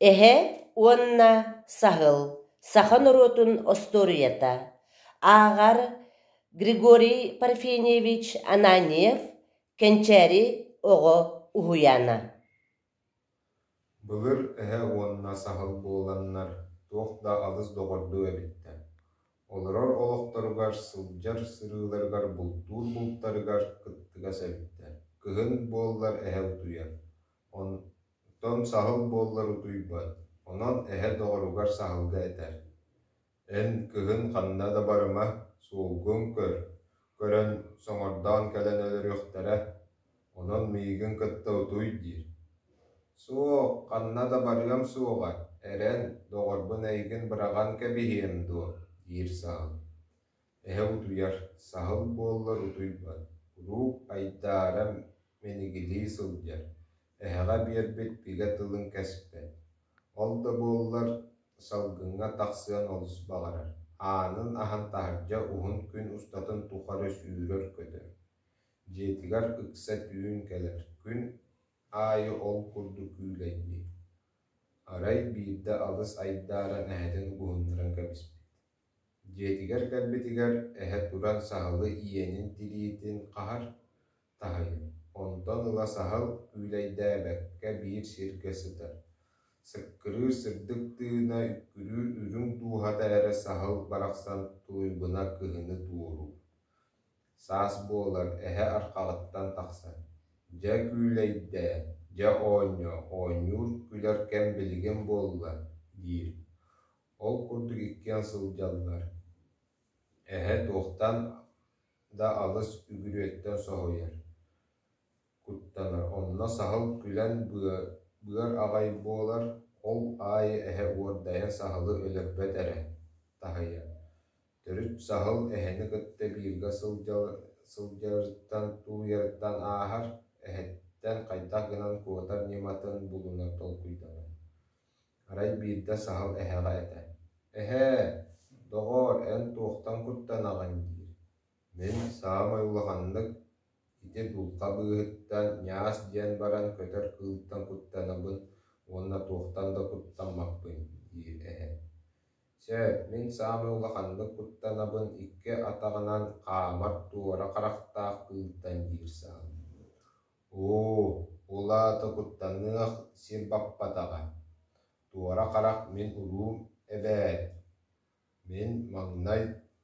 Эһэ уонна саһыл, сахан оротун осторията. Ағар Григорий Парфеньевич Ананиев кенчери оҕо уһуяна. Былыр эһэ уонна саһыл буоланнар, туох да алыс доҕордуу эбиттэр. Олорор олохторугар сылдьар сырыыларыгар бултуур бултарыгар кыттыга сэбиттэр. Кыһын буоллар эһэ утуйар. Онтон саһыл буоллар утуйбат. Онон эһэ доҕоругар саһылга этэр. Эн кыһын ханна да барыма суолгун көрөн соҥордаан кэлэн өлөрүөхтэрэ. Онон миигин кытта утуй диир. Суох, ханна да барыам суоҕа, эрэн доҕорбун эйигин быраган кэбиһиэм дуо, диир саһыл. Эһэ утуйар, саһыл буоллар утуйбат. Урук айдаара менигилии сылдьар. Эһэҕэ биэрбит бигэ тылын кэспэт. Ол да буоллар салгыҥҥа тахсыан олус баҕарар. Аанын аһан таһырдьа уһун күн устатын тухары сүүрөр көтөр. Дьиэтигэр ыкса түүн кэлэр. Күн аайы ол курду күүлэйдии. Арай биирдэ алыс айдааран эһэтин угуһуннаран кэбиспит. Дьиэтигэр кэлбитигэр эһэ туран саһылы иэнин тилиитин хаһар таһайы. Онтон ыла саһыл күүлэйдээбэккэ биир сиргэ сытар. Сыккырыы сырдык тыына үккүрүү үрүҥ туухата эрэ саһыл барахсан туйбына кыһыны туоруу. Саас буолар эһэ архаҕыттан тахсан. Дьэ күүлэйдээ, дьэ оонньуур күлэр кэм билигин буолла, диир. Ол курдук иккиэн сылдьаллар. Эһэ туохтан да алыс үгүрүөттэн соһуйар. Куттанар. Онно саһыл күлэн быар аҕай буолар, ол аайы эһэ уордайан саһылы өлөрбөт эрэ таһыйа. Төрүт саһыл эһэни кытта бииргэ сылдьарыттан тууйарыттан ааһар, эһэттэн хайдах гынан куотар ниматын булунар толкуйдалар. Арай биирдэ саһыл эһэҕэ этэ. Эһэ, доҕор, эн туохтан куттанаҕын диир. Мин саамай улаханнык ити дулха быыһыттан ньаас диэн баран көтөр кыылыттан куттанабын, уонна туохтан да куттаммаппын, диир эһэ. Сөп, мин саамай улаханнык куттанабын икки атаҕынан хаамар туора харахтаах кыылыттан диир саам. Уу, улаата куттанныах сир баппатаҕа. Туора харах мин уруум эбээт. Мин маҥнай